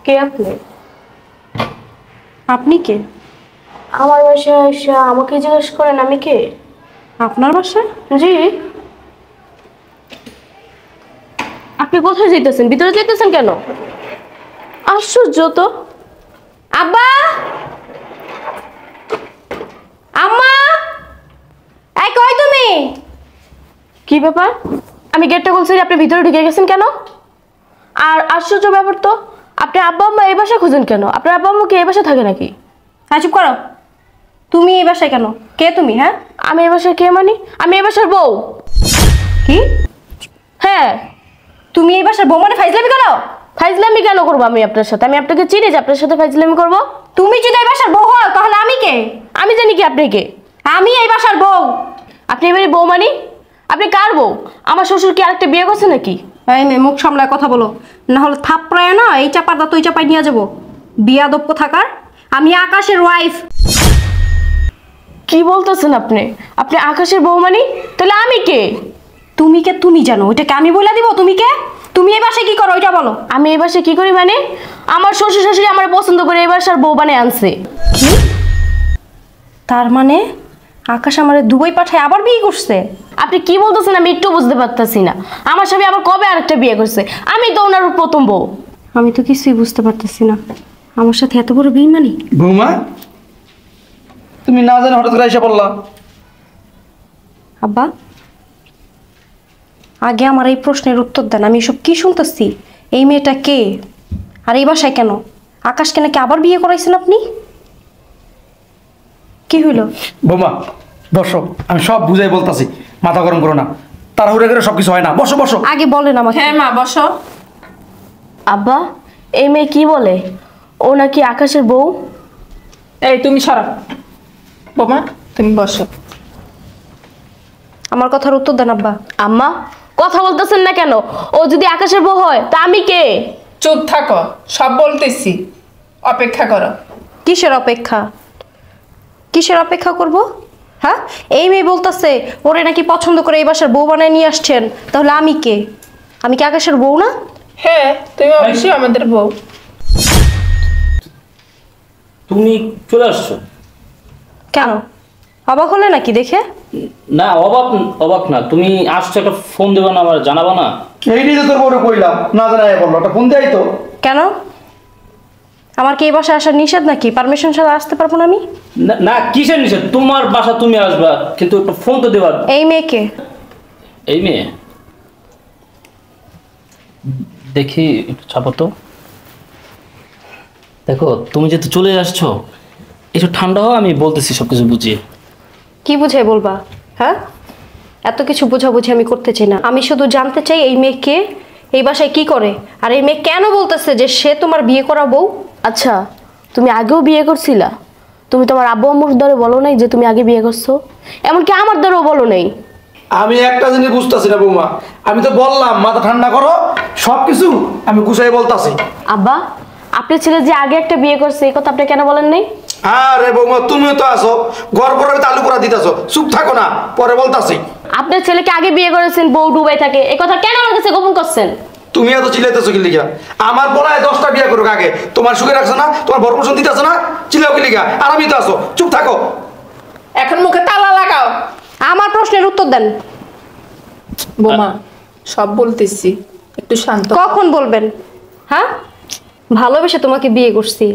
কে আপনি? আপনি কে? আমার বাসায় এসে আমাকে জিজ্ঞেস করেন আমি কে? আপনার বাসায়? জি। আপনি কোথায় যাইতেছেন? ভিতরে যাইতেছেন কেন? আশ্চর্য তো। আব্বা, আম্মা, এই কই তুমি? কি ব্যাপার? আমি গেটটা খুলছি, আপনি ভিতরে ঢুকে গেছেন কেন? আর আশ্চর্য ব্যাপার তো, আপনি আব্বা আম্মা এই বাসায় খুঁজেন কেন? আপনার আব্বা আম্মা কি এই বাসায় থাকে নাকি? হ্যাঁ, চুপ করো। তুমি এই বাসায় কেন? কে তুমি? হ্যাঁ, আমি এই বাসায় কে মানি? আমি এই বাসার বউ। কি? হ্যাঁ। তুমি এই বাসার বউ মানে ফাইজলামি করো? ফাইজলামি কেন করবো আমি আপনার সাথে? আমি আপনাকে চিনি যে আপনার সাথে ফাইজলামি করবো? তুমি যদি এই বাসার বউ হও তাহলে আমি কে? আমি জানি কি আপনি কে? আমি এই বাসার বউ। আপনি এবারে বউ মানি? আপনি কার বউ? আমার শ্বশুর কি আরেকটা বিয়ে করছে নাকি? এই মেয়ে, মুখ সামলায় কথা বলো, না হলে থাপড়ায় না এই চাপার দাঁত ওই চাপায় নিয়ে যাবো। বিয়াদব কোথাকার। আমি আকাশের ওয়াইফ। কি বলতেছেন আপনি? আপনি আকাশের বউ মানি? তাহলে আমি কে? তুমি কে তুমি জানো? ওইটাকে আমি বলে দিব? তুমি কে? তুমি এই বাসায় কি করো ওইটা বলো। আমি এই বাসায় কি করি মানে? আমার শ্বশুর শাশুড়ি আমার পছন্দ করে এই বাসার বউ বানিয়ে আনছে। কি? তার মানে আকাশ আমারে দুবাই পাঠায় আবার বিয়ে করছে? আপনি কি বলতেছেন আমি একটু বুঝতে পারতেছি না। আমার স্বামী আবার কবে আরেকটা বিয়ে করছে? আমি তো ওনার প্রথম বউ। আমি তো কিছুই বুঝতে পারতেছি না। আমার সাথে এত বড় বেইমানি? বৌমা, তুমি না জানি হঠাৎ করে এসে পড়লা। আব্বা, আগে আমার এই প্রশ্নের উত্তর দেন। আমি এসব কি শুনতেছি? এই মেয়েটা কে? আর এই বাসায় কেন? আকাশকে নাকি আবার বিয়ে করাইছেন আপনি? কি হইল? বৌমা বসো, আমি সব বুঝাই বলতাছি, মাথা গরম করো না। তাড়াহুড়া করে সবকিছু হয় না, বসো বসো। আগে বলেন আমাকে। হ্যাঁ মা, বসো। আব্বা, এই মেয়ে কি বলে? ও নাকি আকাশের বউ? এই তুমি সরো। বোমা, তুমি বসো। আমার কথার উত্তর দেন আব্বা। আম্মা, কথা বলতেছেন না কেন? ও যদি আকাশের বউ হয় তা আমি কে? চুপ থাকো, সব বলতেছি, অপেক্ষা করো। কিসের অপেক্ষা? কিসের অপেক্ষা করব? হ্যাঁ, এই মেয়ে বলতেছে ওরে নাকি পছন্দ করে এই বাসার বউ বানায় নিয়ে আসছেন। তাহলে আমি কে? আমি কি আকাশের বউ না? হ্যাঁ, তুমি অবশ্যই আমাদের বউ। তুমি চলে আসছো? কেন, অবাক হলে নাকি দেখে? না, অবাক অবাক না, তুমি আসছো, একটা ফোন দেবো না, আমার জানাবো না? এইটাই তো তোর বড় কইলাম, না জানাই বললো, একটা ফোন দেয় তো। কেন, আমার কি এই বাসায় আসার নিষেধ নাকি? পারমিশন ছাড়া আসতে পারবো না আমি? না, কিসের নিষেধ? তোমার বাসা, তুমি আসবা, কিন্তু একটা ফোন তো দেবা। এই মেয়েকে? এই মেয়ে, দেখি একটু চাপো তো। দেখো, তুমি যেহেতু চলে আসছো, একটু ঠান্ডা হও, আমি বলতেছি সবকিছু বুঝিয়ে। কি বুঝাই বলবা? হ্যাঁ, এত কিছু বোঝাবুঝি আমি করতে চাই না। আমি শুধু জানতে চাই এই মেয়েকে, এই বাসায় কি করে, আর এই মেয়ে কেন বলতেছে যে সে তোমার বিয়ে করা বউ? আচ্ছা, তুমি আগেও বিয়ে করছিলা? তুমি তোমার আব্বু আম্মুর দ্বারা বলো নাই যে তুমি আগে বিয়ে করছো? এমনকি আমার দ্বারাও বলো নাই। আমি একটা জিনিস বুঝতেছি না বৌমা, আমি তো বললাম মাথা ঠান্ডা করো, সবকিছু আমি গুছাই বলতাছি। আব্বা, আপনার ছেলে যে আগে একটা বিয়ে করছে এই কথা আপনি কেন বলেন নাই? আরে বৌমা, তুমিও তো আসো, ঘর পরে তালু পোড়া দিতেছো, চুপ থাকো না, পরে বলতাছি। আপনার ছেলেকে আগে বিয়ে করেছেন, বউ ডুবাই থাকে, এই কথা কেন আমার কাছে গোপন করছেন? তুমি এত চিল্লাইতেছো কি লিগা? আমার বলায় 10টা বিয়ে করুক আগে, তোমার সুখে রাখছো না, তোমার বরমোশন দিতেছো না, চিল্লাও কি লিগা? আর আমি তো আসো, চুপ থাকো। এখন মুখে তালা লাগাও। আমার প্রশ্নের উত্তর দেন। বোমা, সব বলতেছি, একটু শান্ত হও। কখন বলবেন? হ্যাঁ, ভালোবেসে তোমাকে বিয়ে করছি,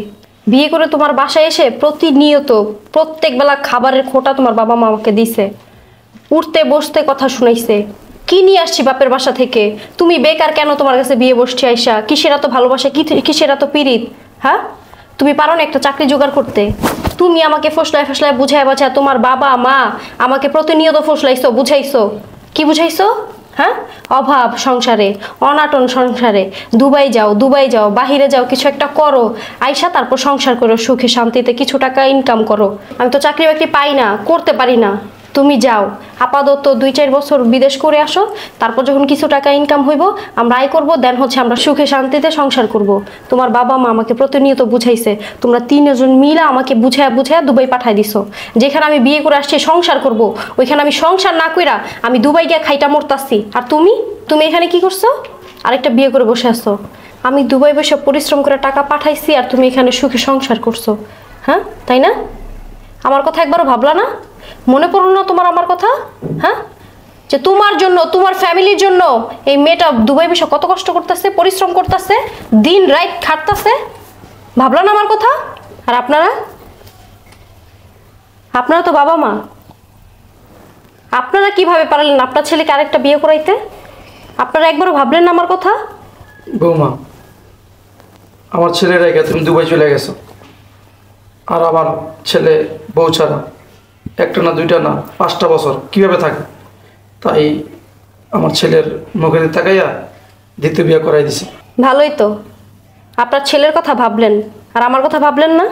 বিয়ে করে তোমার বাসায় এসে প্রতিনিয়ত প্রত্যেক বেলা খাবারের খোঁটা তোমার বাবা মা আমাকে দিছে, উঠতে বসতে কথা শুনাইছে, কি নিয়ে আসছি বাপের বাসা থেকে, তুমি বেকার কেন তোমার কাছে বিয়ে বসছি আইসা, কিসের এত ভালোবাসা, কিসের এত পীড়িত? হ্যাঁ, তুমি পারো না একটা চাকরি জোগাড় করতে? তুমি আমাকে ফসলায় ফসলায় বুঝায় বাঝায় তোমার বাবা মা আমাকে প্রতিনিয়ত ফসলাইছো, বুঝাইছো। কি বুঝাইছো? হ্যাঁ, অভাব সংসারে, অনাটন সংসারে, দুবাই যাও, বাহিরে যাও, কিছু একটা করো, আইসা তারপর সংসার করো সুখে শান্তিতে, কিছু টাকা ইনকাম করো। আমি তো চাকরি বাকরি পাই না, করতে পারি না। তুমি যাও আপাতত 2-4 বছর বিদেশ করে আসো, তারপর যখন কিছু টাকা ইনকাম হইব আমরা আয় করব, দেন হচ্ছে আমরা সুখে শান্তিতে সংসার করব। তোমার বাবা মা আমাকে প্রতিনিয়ত বুঝাইছে, তোমরা 3 জন মিলা আমাকে বুঝায়া বুঝায়া দুবাই পাঠায় দিছো। যেখানে আমি বিয়ে করে আসছি সংসার করব, ওইখানে আমি সংসার না কইরা আমি দুবাই গিয়ে খাইটা মরতাছি। আর তুমি এখানে কি করছো? আরেকটা বিয়ে করে বসে আছো। আমি দুবাই বসে পরিশ্রম করে টাকা পাঠাইছি আর তুমি এখানে সুখে সংসার করছো, হ্যাঁ তাই না? আমার কথা একবারও ভাবলা না? মনে পড়লো না তোমার আমার কথা? হ্যাঁ, যে তোমার জন্য তোমার ফ্যামিলির জন্য এই মেয়েটা দুবাই বসে কত কষ্ট করতেছে, পরিশ্রম করতেছে, দিন রাত খাটতেছে, ভাবলা না আমার কথা? আর আপনারা তো বাবা মা, আপনারা কিভাবে পারলেন আপনার ছেলেকে আরেকটা বিয়ে করাইতে? আপনারা একবারও ভাবলেন না আমার কথা? বৌমা, আমার ছেলের রেখে তুমি দুবাই চলে গেছো, আর আমার ছেলে বউ ছাড়া 1টা না 2টা না 5টা বছর কিভাবে থাকে? তাই আমার ছেলের মুখের দিকে তাকাইয়া দ্বিতীয় বিয়ে করাই দিছি। ভালোই তো, আপনার ছেলের কথা ভাবলেন আর আমার কথা ভাবলেন না।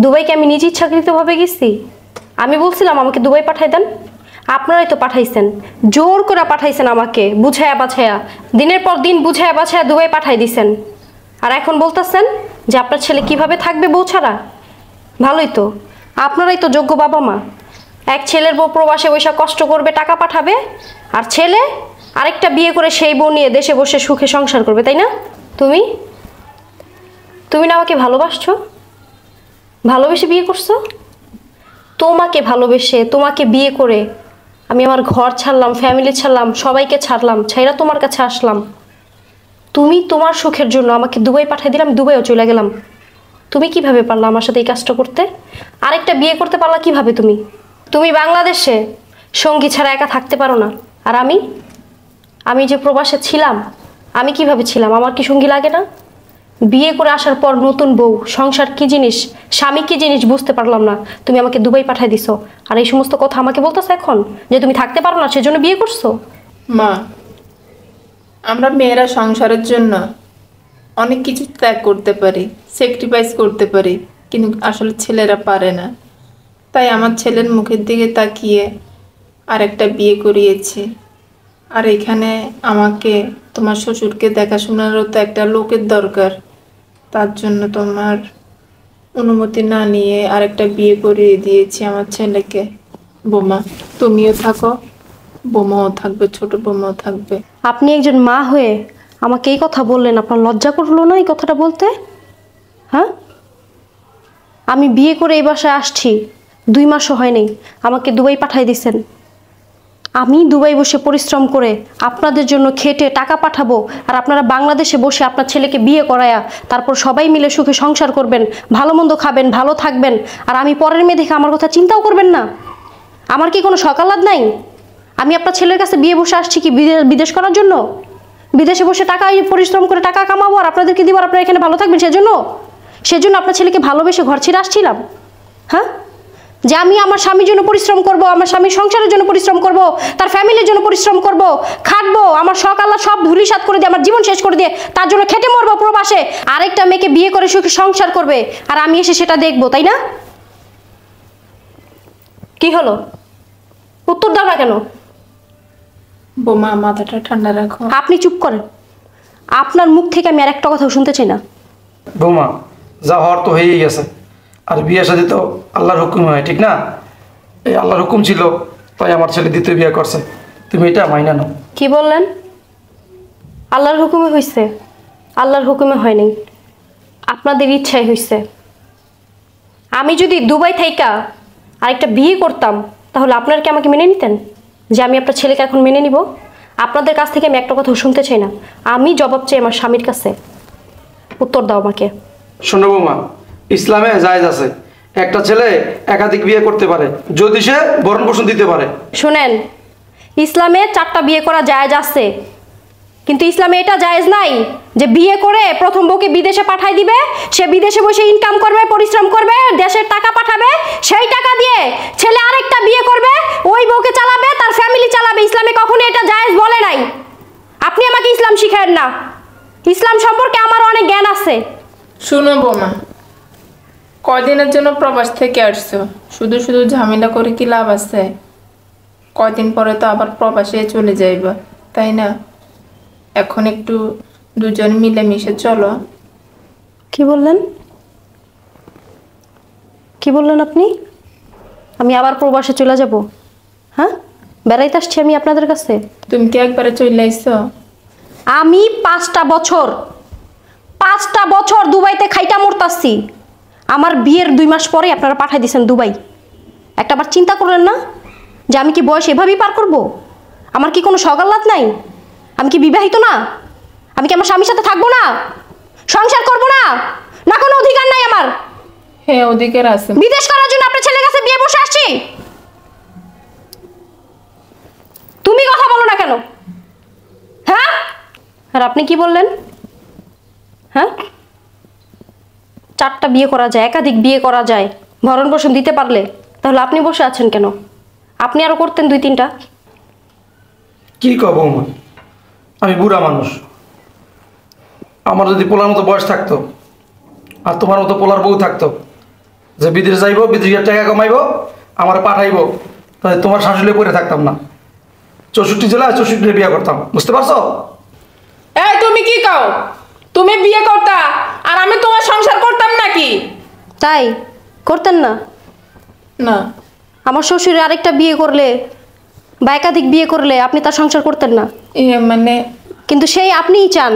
দুবাইকে আমি নিজ ইচ্ছাকৃতভাবে গেছি, আমি বলছিলাম আমাকে দুবাই পাঠাই দেন, আপনারাই তো পাঠাইছেন, জোর করে পাঠাইছেন আমাকে বুঝায়া বাছায়া, দিনের পর দিন বুঝায়া বাছায়া দুবাই পাঠাই দিছেন। আর এখন বলতেছেন যে আপনার ছেলে কিভাবে থাকবে বউ ছাড়া? ভালোই তো, আপনারাই তো যোগ্য বাবা মা। এক ছেলের বউ প্রবাসে বসে কষ্ট করবে, টাকা পাঠাবে, আর ছেলে আরেকটা বিয়ে করে সেই বউ নিয়ে দেশে বসে সুখে সংসার করবে, তাই না? তুমি না আমাকে ভালোবাসছো, ভালোবেসে বিয়ে করছো। তোমাকে ভালোবেসে তোমাকে বিয়ে করে আমি আমার ঘর ছাড়লাম, ফ্যামিলি ছাড়লাম, সবাইকে ছাড়লাম, ছাইরা তোমার কাছে আসলাম। তুমি তোমার সুখের জন্য আমাকে দুবাই পাঠিয়ে দিলাম, দুবাইও চলে গেলাম। তুমি কিভাবে পারলা আমার সাথে এই কাজটা করতে? আরেকটা বিয়ে করতে পারলা কিভাবে? তুমি বাংলাদেশে সঙ্গী ছাড়া একা থাকতে পারো না, আর আমি যে প্রবাসে ছিলাম, আমি কিভাবে ছিলাম? আমার কি সঙ্গী লাগে না? বিয়ে করে আসার পর নতুন বউ, সংসার কি জিনিস, স্বামী কি জিনিস বুঝতে পারলাম না, তুমি আমাকে দুবাই পাঠিয়ে দিছো। আর এই সমস্ত কথা আমাকে বলতেছো এখন যে তুমি থাকতে পারো না, সেজন্য বিয়ে করছো? মা, আমরা মেয়েরা সংসারের জন্য অনেক কিছু ত্যাগ করতে পারি, স্যাক্রিফাইস করতে পারি, কিন্তু আসলে ছেলেরা পারে না। তাই আমার ছেলের মুখের দিকে তাকিয়ে আরেকটা বিয়ে করিয়েছি। আর এখানে আমাকে তোমার শ্বশুরকে দেখাশোনারও তো একটা লোকের দরকার, তার জন্য তোমার অনুমতি না নিয়ে আরেকটা বিয়ে করিয়ে দিয়েছি আমার ছেলেকে। বোমা, তুমিও থাকো, বোমাও থাকবে, ছোট বোমাও থাকবে। আপনি একজন মা হয়ে আমাকে এই কথা বললেন, আপনার লজ্জা করলো না এই কথাটা বলতে? হ্যাঁ, আমি বিয়ে করে এই বাসায় আসছি 2 মাসও হয়নি, আমাকে দুবাই পাঠিয়ে দিয়েছেন। আমি দুবাই বসে পরিশ্রম করে আপনাদের জন্য খেটে টাকা পাঠাবো, আর আপনারা বাংলাদেশে বসে আপনার ছেলেকে বিয়ে করায়া তারপর সবাই মিলে সুখে সংসার করবেন, ভালো মন্দ খাবেন, ভালো থাকবেন, আর আমি পরের মেয়ে দেখে আমার কথা চিন্তাও করবেন না? আমার কি কোনো সকালাদ নাই? আমি আপনার ছেলের কাছে বিয়ে বসে আসছি কি বিদেশ করার জন্য? বিদেশে বসে টাকা পরিশ্রম করে টাকা কামাবো আর আপনাদেরকে দিব, আর আপনারা এখানে ভালো থাকবেন সেজন্য আপনার ছেলেকে ভালোবেসে ঘর ছেড়ে আসছিলাম? হ্যাঁ, যে আমি আমার স্বামীর জন্য পরিশ্রম করব, আমার স্বামীর সংসারের জন্য পরিশ্রম করব, তার ফ্যামিলির জন্য পরিশ্রম করব, খাটবো, আমার শখ আল্লাহ সব ধুলিসাৎ করে দিয়ে আমার জীবন শেষ করে দিয়ে তার জন্য খেটে মরবো প্রবাসে, আরেকটা মেয়েকে বিয়ে করে সুখে সংসার করবে, আর আমি এসে সেটা দেখবো, তাই না? কি হলো, উত্তর দাও না কেন? বোমা, মাথাটা ঠান্ডা রাখো। আপনি চুপ করেন, আপনার মুখ থেকে আমি আর একটা কথাও শুনতে চাই না। বৌমা, যা হওয়ার তো হয়েই গেছে, আর বিয়ের সাথে তো আল্লাহর হুকুম হয়, ঠিক না? এই আল্লাহর হুকুম ছিল, তাই আমার ছেলে দ্বিতীয় বিয়ে করছে, তুমি এটা মাইনা নাও। কি বললেন? আল্লাহর হুকুমে হয়েছে? আল্লাহর হুকুমে হয়নি, আপনাদের ইচ্ছাই হয়েছে। আমি যদি দুবাই থাইকা আরেকটা বিয়ে করতাম, তাহলে আপনারা কি আমাকে মেনে নিতেন যে আমি আপনার ছেলেকে এখন মেনে নিব? আপনাদের কাছ থেকে আমি একটা কথা শুনতে চাই না, আমি জবাব চাই আমার স্বামীর কাছে। উত্তর দাও আমাকে। শোনো বৌমা, ইসলামে জায়েজ আছে, একটা ছেলে একাধিক বিয়ে করতে পারে যদি সে ভরণ পোষণ দিতে পারে। শুনেন, ইসলামে 4টা বিয়ে করা জায়েজ আছে, কিন্তু ইসলামে এটা জায়েজ নাই যে বিয়ে করে প্রথম বউকে বিদেশে পাঠাই দিবে, সে বিদেশে বসে ইনকাম করবে, পরিশ্রম করবে, দেশের টাকা পাঠাবে, সেই টাকা দিয়ে ছেলে আরেকটা বিয়ে করবে, ওই বউকে চালাবে, তার ফ্যামিলি চালাবে। ইসলামে কখনো এটা জায়েজ বলে নাই। আপনি আমাকে ইসলাম শিখায়েন না, ইসলাম সম্পর্কে আমার অনেক জ্ঞান আছে। শুনো বোমা, কয়দিনের জন্য প্রবাস থেকে আসছো, শুধু শুধু ঝামেলা করে কি লাভ আছে? কয়দিন পরে তো আবার প্রবাসে চলে যাইবা, তাই না? এখন একটু দুজন মিলেমিশে চলো। কি বললেন? কি বললেন আপনি? আমি আবার প্রবাসে চলে যাব? হ্যাঁ, বেড়াইতে আসছি আমি আপনাদের কাছে? তুমি কি একবারে চলে আইছো? আমি 5টা বছর দুবাইতে খাইটা মরতাছি। আমার বিয়ের 2 মাস পরে আপনারা পাঠাই দিয়েছেন দুবাই। একটাবার চিন্তা করলেন না যে আমি কি বয়স এভাবেই পার করব? আমার কি কোনো সগাল্লাদ নাই? আমি কি বিবাহিত না? আমি কি আমার স্বামীর সাথে থাকবো না? সংসার করব না? না কোনো অধিকার নাই আমার? হ্যাঁ, অধিকার আছে। বিদেশ করার জন্য আপনার ছেলের কাছে বিয়ে বসে আসছি। তুমি কথা বলো না কেন? হ্যাঁ, আর আপনি কি বললেন? হ্যাঁ, 4টা বিয়ে করা যায়, একাধিক বিয়ে করা যায় ভরণ পোষণ দিতে পারলে, তাহলে আপনি বসে আছেন কেন? আপনি আরো করতেন 2-3টা। কি কব বৌমা, আমি বুড়া মানুষ। আমার যদি পোলার মতো বয়স থাকতো আর তোমার মতো পোলার বউ থাকতো যে বিদেশ যাইবো, বিদেশে টাকা কামাইবো, আমার পাঠাইবো, তাহলে তোমার শাশুড়ি পরে থাকতাম না। 64 জেলায় 64 বিয়ে করতাম, বুঝতে পারছো? এই তুমি কি কও? তুমি বিয়ে করতা আর আমি তোমার সংসার করতাম নাকি? তাই করতেন না? না। আমার শ্বশুর আরেকটা বিয়ে করলে বা একাধিক বিয়ে করলে আপনি তার সংসার করতেন না? মানে কিন্তু সেই আপনিই চান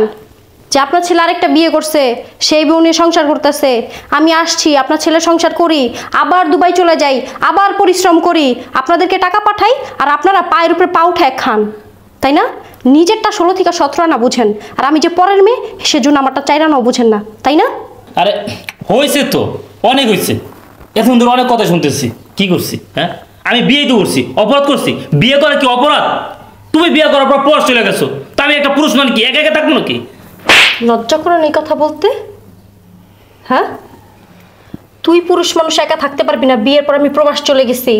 যে আপনার ছেলে আরেকটা বিয়ে করছে, সেই বউ নিয়ে সংসার করতেছে, আমি আসছি আপনার ছেলে সংসার করি, আবার দুবাই চলে যাই, আবার পরিশ্রম করি, আপনাদেরকে টাকা পাঠাই, আর আপনারা পায়ের উপরে পা উঠায় খান, তাই না? নিজেরটা 16 থেকে 17 আনা বুঝেন, আর আমি যে পরের মেয়ে সেজন্য আমারটা 4 আনাও বুঝেন না, তাই না? আরে হয়েছে তো, অনেক হয়েছে। এখন ধরে অনেক কথা শুনতেছি। কি করছি? হ্যাঁ, আমি বিয়ে তো করছি, অপরাধ করছি? বিয়ে করা কি অপরাধ? তুমি বিয়ে করার পর প্রবাস চলে গেছো, তা আমি একটা পুরুষ মানে কি একা একা থাকবো নাকি? লজ্জা করেন এই কথা বলতে? হ্যাঁ, তুই পুরুষ মানুষ একা থাকতে পারবি না, বিয়ের পর আমি প্রবাস চলে গেছি।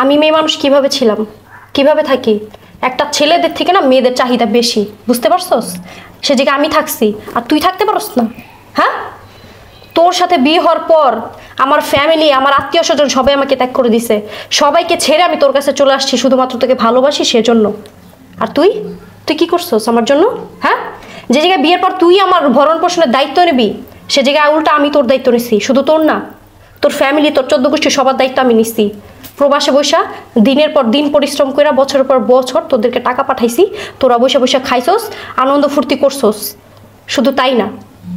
আমি মেয়ে মানুষ কিভাবে ছিলাম, কিভাবে থাকি? একটা ছেলেদের থেকে না মেয়েদের চাহিদা বেশি, বুঝতে পারছস? সে জায়গায় আমি থাকছি আর তুই থাকতে পারস না। হ্যাঁ, তোর সাথে বিয়ে হওয়ার পর আমার ফ্যামিলি, আমার আত্মীয় স্বজন সবাই আমাকে ত্যাগ করে দিছে। সবাইকে ছেড়ে আমি তোর কাছে চলে আসছি শুধুমাত্র তোকে ভালোবাসি সেজন্য। আর তুই তুই কি করছস আমার জন্য? হ্যাঁ, যে জায়গায় বিয়ের পর তুই আমার ভরণ পোষণের দায়িত্ব নিবি, সে জায়গায় উল্টা আমি তোর দায়িত্ব নিছি। শুধু তোর না, তোর ফ্যামিলি, তোর 14 গোষ্ঠী সবার দায়িত্ব আমি নিচ্ছি। প্রবাসে বৈশা দিনের পর দিন পরিশ্রম করে বছরের পর বছর তোদেরকে টাকা পাঠাইছি, তোরা বৈশা বৈশা খাইছস, আনন্দ ফুর্তি করছস। শুধু তাই না,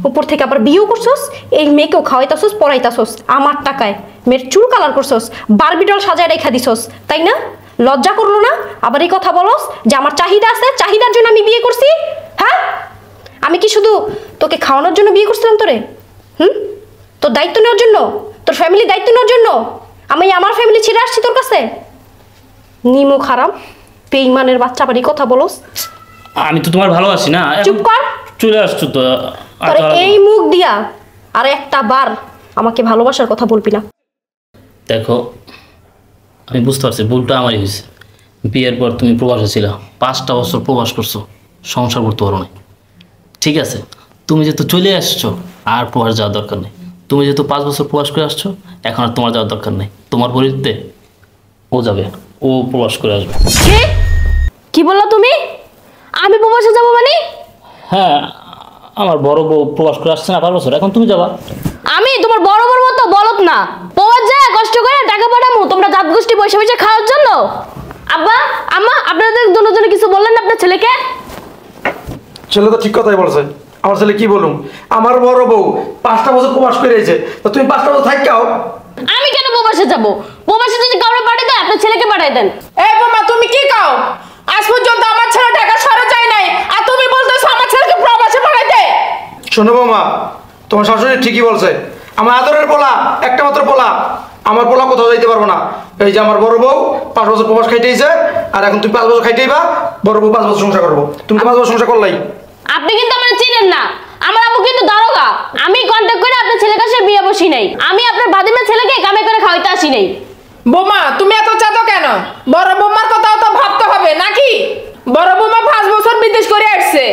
উপর থেকে আবার বিয়েও করছস, এই মেয়েকেও খাওয়াইতাছস, পড়াইতাছস আমার টাকায়, মেয়ের চুল কালার করছস, বারবিডল সাজায় রেখা দিছস, তাই না? লজ্জা করলো না? আবার এই কথা বলস যে আমার চাহিদা আছে, চাহিদার জন্য আমি বিয়ে করছি? হ্যাঁ, আমি কি শুধু তোকে খাওয়ানোর জন্য বিয়ে করছিলাম তোরে? তোর দায়িত্ব নেওয়ার জন্য, তোর ফ্যামিলির দায়িত্ব নেওয়ার জন্য আমি আমার ফ্যামিলি ছেড়ে আসছি তোর কাছে? নিমো খারাপ বেঈমানের বাচ্চা, আবার এই কথা বলস? আমি তো তোমার ভালোবাসি না। চুপ কর। চলে আসছো তো। তোর এই মুখ দিয়া আর একটা বার আমাকে ভালোবাসার কথা বলবি না। দেখো, আমি বুঝতে পারছি ভুলটা আমারই হয়েছে। বিয়ের পর তুমি প্রবাসে ছিল, 5টা বছর প্রবাস করছো, সংসার করতে পারো না। ঠিক আছে, তুমি যেহেতু চলে আসছো আর প্রবাস যাওয়ার দরকার নেই। তুমি যেহেতু 5 বছর প্রবাস করে আসছো, এখন আর তোমার যাওয়ার দরকার নেই। তোমার পরিবর্তে ও যাবে, ও প্রবাস করে আসবে। কি বললো তুমি? আমি প্রবাসে যাবো মানে? হ্যাঁ, আমার বড় বউ প্রবাস করে আসছে না 5 বছর, এখন তুমি যাবা। আমি তোমার বড় বড় মতো বলত না, প্রবাস যায় কষ্ট করে টাকা পাঠাবো তোমরা জাত গোষ্ঠী পয়সা পয়সা খাওয়ার জন্য। আব্বা আম্মা, আপনাদের দুজনে কিছু বললেন না আপনার ছেলেকে? ছেলে তো ঠিক কথাই বলছে। আমার ছেলে কি বলুম, আমার বড় বউ 5টা বছর প্রবাস করে এসেছে, তো তুমি 5টা বছর থাকাও। আমি কেন প্রবাসে যাবো? প্রবাসে যদি কাউকে পাঠিয়ে দেন, আপনার ছেলেকে পাঠিয়ে দেন। এই বোমা, তুমি কি কও? আজ পর্যন্ত আমার ছেলে ঢাকা শহরে যায় নাই, আর তুমি বলতেছো আমার ছেলেকে প্রবাসে পাঠাইতে? শোনো বৌমা, তোমার শাশুড়ি ঠিকই বলছে। আমার আদরের পোলা, একটা মাত্র পোলা, আমার পোলা কোথাও যাইতে পারবো না। এই যে আমার বড় বউ 5 বছর প্রবাস খাইতেইছে, আর এখন তুমি 5 বছর খাইতেইবা। বড় বউ 5 বছর সংসার করবো, তুমি 5 বছর সংসার করলাই। আপনি কিন্তু আমার চিনেন না, আমার আব্বু কিন্তু দারোগা। আমি কন্ট্যাক্ট করে আপনার ছেলের কাছে বিয়ে বসি নাই, আমি আপনার বাদিমের ছেলেকে কামে করে খাওয়াইতে আসি নাই। বোমা, তুমি এত চাতো কেন? বড় বৌমার কথাও তো ভাবতে হবে নাকি? বড় বৌমা 5 বছর বিদেশ করে আসছে,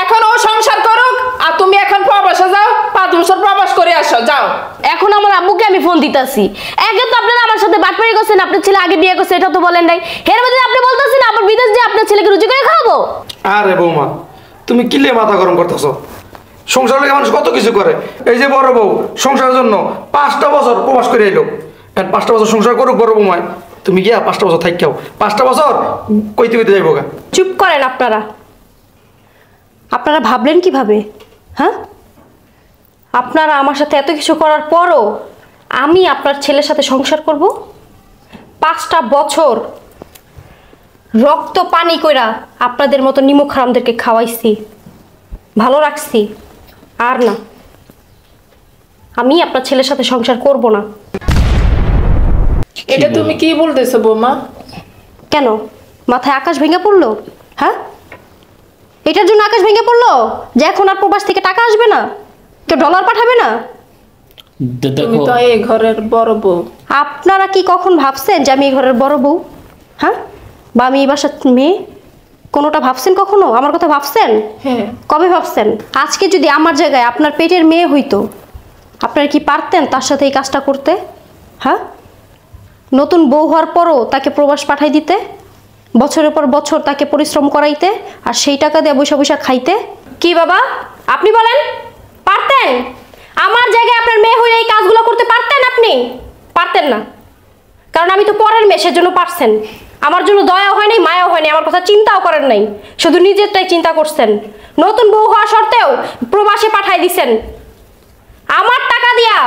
এখন ও সংসার করুক আর তুমি এখন প্রবাসে যাও 5 বছর প্রবাস করে আসো, যাও। এখন আমার আব্বুকে আমি ফোন দিতাছি। একে তো আপনারা আমার সাথে বাটপাড়ি করছেন, আপনার ছেলে আগে বিয়ে করছে, এটা তো বলেন নাই। এর মধ্যে আপনি বলতেছেন আবার বিদেশ দিয়ে আপনার ছেলেকে রুজি করে খাওয়াবো। আরে বৌমা, তুমি কিলে মাথা গরম করতেছো? সংসার লেগে মানুষ কত কিছু করে। এই যে বড় বউ সংসারের জন্য 5টা বছর প্রবাস করে এলো। 5টা বছর সংসার করুক বড় বৌমায়, তুমি গিয়া 5টা বছর থাইকাও। 5টা বছর কইতে কইতে যাইব গা। চুপ করেন আপনারা। আপনারা ভাবলেন কিভাবে? হ্যাঁ, আপনারা আমার সাথে এত কিছু করার পরও আমি আপনার ছেলের সাথে সংসার করব? 5টা বছর রক্ত পানি কইরা আপনাদের মতো নিমক হারামদেরকে খাওয়াইছি, ভালো রাখছি। আর না, আমি আপনার ছেলের সাথে সংসার করব না। এটা তুমি কি বলতেছো বৌমা? কেন, মাথায় আকাশ ভেঙে পড়লো? হ্যাঁ, এটার জন্য আকাশ ভেঙে পড়লো যে এখন আর প্রবাস থেকে টাকা আসবে না, কেউ ডলার পাঠাবে না? তুমি দেখো তো এই ঘরের বড় বউ। আপনারা কি কখন ভাবছেন যে আমি এই ঘরের বড় বউ? হ্যাঁ, বা আমি এই বাসার মেয়ে? কোনোটা ভাবছেন কখনো? আমার কথা ভাবছেন? হ্যাঁ। কবে ভাবছেন? আজকে যদি আমার জায়গায় আপনার পেটের মেয়ে হইতো, আপনারা কি পারতেন তার সাথে এই কাজটা করতে? হ্যাঁ, নতুন বউ হওয়ার পরও তাকে প্রবাস পাঠাই দিতে, বছরের পর বছর তাকে পরিশ্রম করাইতে, আর সেই টাকা দিয়ে বৈশা বৈশা খাইতে? কি বাবা, আপনি বলেন, পারতেন? আমার জায়গায় আপনার মেয়ে হয়ে এই কাজগুলো করতে পারতেন? আপনি পারতেন না, কারণ আমি তো পরের মেয়ে, সেজন্য পারছেন। আমার জন্য দয়াও হয় নাই, মায়াও হয় নাই, আমার কথা চিন্তাও করেন নাই, শুধু নিজেরটাই চিন্তা করছেন। নতুন বউ হওয়া সত্ত্বেও প্রবাসে পাঠাই দিছেন। আমার টাকা দিয়া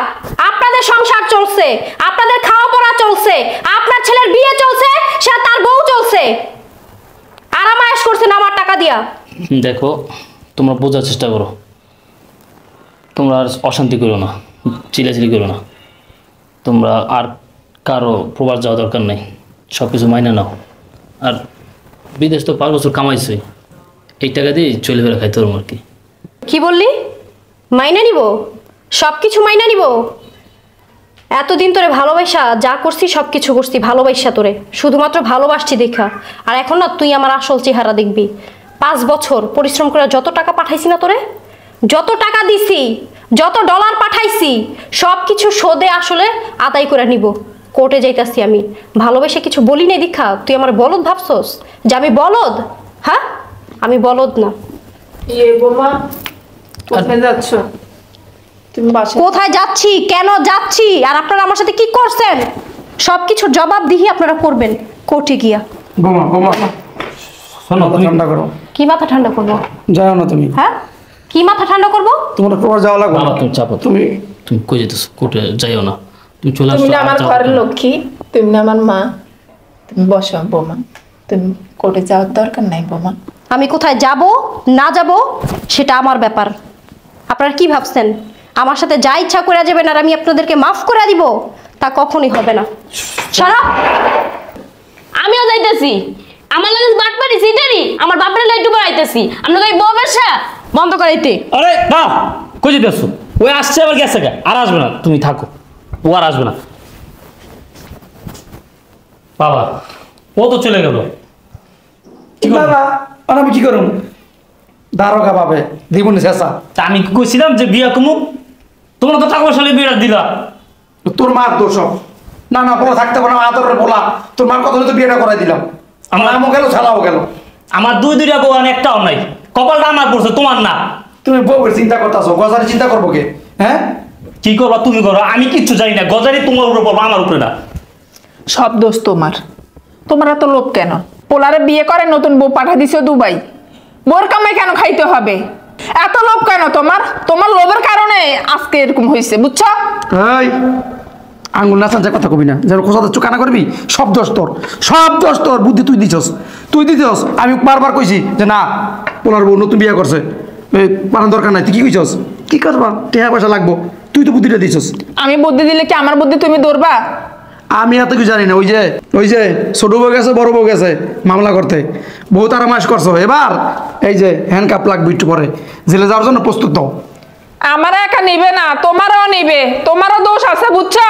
আপনাদের সংসার চলছে, আপনাদের খাওয়া পড়া চলছে, আপনার ছেলের বিয়ে চলছে, সে তার বউ চলছে, আরামায়েশ করছেন আমার টাকা দিয়া। দেখো, তোমরা বোঝার চেষ্টা করো, তোমরা আর অশান্তি করো না, চিলাচিলি করো না। তোমরা আর কারো প্রবাস যাওয়া দরকার নেই, সব কিছু মাইনা নাও। আর বিদেশ তো 5 বছর কামাইছই, এই টাকা দিয়ে চলে বেড়া খাইতে পারবো আর কি। কি বললি? মাইনা নিব? সব কিছু মাইনা নিব? এতদিন তোরে ভালোবাসা যা করছি সব কিছু করছি ভালোবাসা তোরে, শুধুমাত্র ভালোবাসছি দেখা। আর এখন না তুই আমার আসল চেহারা দেখবি। 5 বছর পরিশ্রম করে যত টাকা পাঠাইছি না তোরে, যত টাকা দিছি, যত ডলার পাঠাইছি, সব কিছু শোধে আসলে আদায় করে নিব। কোর্টে যাইতাছি আমি, ভালোবেসে কিছু বলি নাই দীক্ষা তুই আমার বলদ ভাবছস যে আমি বলদ? হ্যাঁ, আমি বলদ না। ইয়ে বৌমা, কোথায় যাচ্ছ তুমি? বাসায়। কোথায় যাচ্ছি, কেন যাচ্ছি, আর আপনারা আমার সাথে কি করছেন, সবকিছুর জবাবদিহি আপনারা করবেন কোর্টে গিয়া। বৌমা বৌমা, শোনো, মাথা ঠান্ডা করো। কি মাথা ঠান্ডা করবো? যাও না তুমি। হ্যাঁ, কি মাথা ঠান্ডা করবো? তোমার প্রবাস যাওয়া লাগবে বাবা না। তুমি চাপো, তুমি তুমি কই যেতেছো? কোর্টে যাইও না, তুমি চলে তুমি আসো। না আর আমার যাও ঘরের না। লক্ষ্মী, তুমি না আমার মা। তুমি বসো বৌমা, তুমি কোর্টে যাওয়ার দরকার নাই বৌমা। আমি কোথায় যাব না যাব সেটা আমার ব্যাপার। আপনারা কি ভাবছেন আমার সাথে যা ইচ্ছা করে যাবেন আর আমি আপনাদেরকে মাফ করে দিব? তা কখনোই হবে না। সারা আমিও যাইতেছি, আমার লাগে বাটপাড়ি সিটারি, আমার বাপের লাইট উপর আইতেছি, আপনাকে এই বউ ব্যবসা বন্ধ করাইতে। আরে না, কই যেতেছো? ওই আসছে আবার গেছে গা, আর আসবে না, তুমি থাকো, ও আর আসবে না। বাবা, ও তো চলে গেল। বাবা, আর আমি কি করুম? দারোগা পাবে দিবনি শেষা। তা আমি কি কইছিলাম যে বিয়া কমু? তোমরা তো টাকা পয়সা বিয়েটা দিলা। তোর মার দোষ সব। না না, বলা থাকতে পারো, আদরের বলা। তোর মার কথা তো বিয়েটা করাই দিলাম। আমার আমও গেল, ছালাও গেল। আমার দুইটা বউ আর একটাও নাই, কপালটা আমার পড়ছে, তোমার না। তুমি বউয়ের চিন্তা করতেছো, গজারি চিন্তা করবো কে? হ্যাঁ, কি করবা তুমি করো, আমি কিচ্ছু জানি না। গজারি তোমার উপরে পড়বো, আমার উপরে না। সব দোষ তোমার। তোমার এত লোভ কেন? পোলারে বিয়ে করে নতুন বউ পাঠা দিছো দুবাই, বোর কামাই কেন খাইতে হবে? এত লোভ কেন তোমার? তোমার লোভের কারণে আজকে এরকম হয়েছে, বুঝছো? এই আঙ্গুল নাচান যা কথা কবি না, যেন কোথাও চুকানা করবি। সব দোষ তোর, সব দোষ তোর। বুদ্ধি তুই দিছস, তুই দিছস। আমি বারবার কইছি যে না, পোলার বউ নতুন বিয়ে করছে, পালার দরকার নাই। তুই কি কইছস? কি করবা? টাকা পয়সা লাগবো, তুই তো বুদ্ধিটা দিছস। আমি বুদ্ধি দিলে কি আমার বুদ্ধি তুমি ধরবা? আমি এত কিছু জানি না। ওই যে ছোট বউ গেছে, বড় বউ গেছে মামলা করতে, বউ তারা মাস করছো। এবার এই যে হ্যান্ডকাপ লাগবে একটু পরে, জেলে যাওয়ার জন্য প্রস্তুত দাও। আমার একা নিবে না, তোমারও নিবে, তোমারও দোষ আছে, বুঝছো?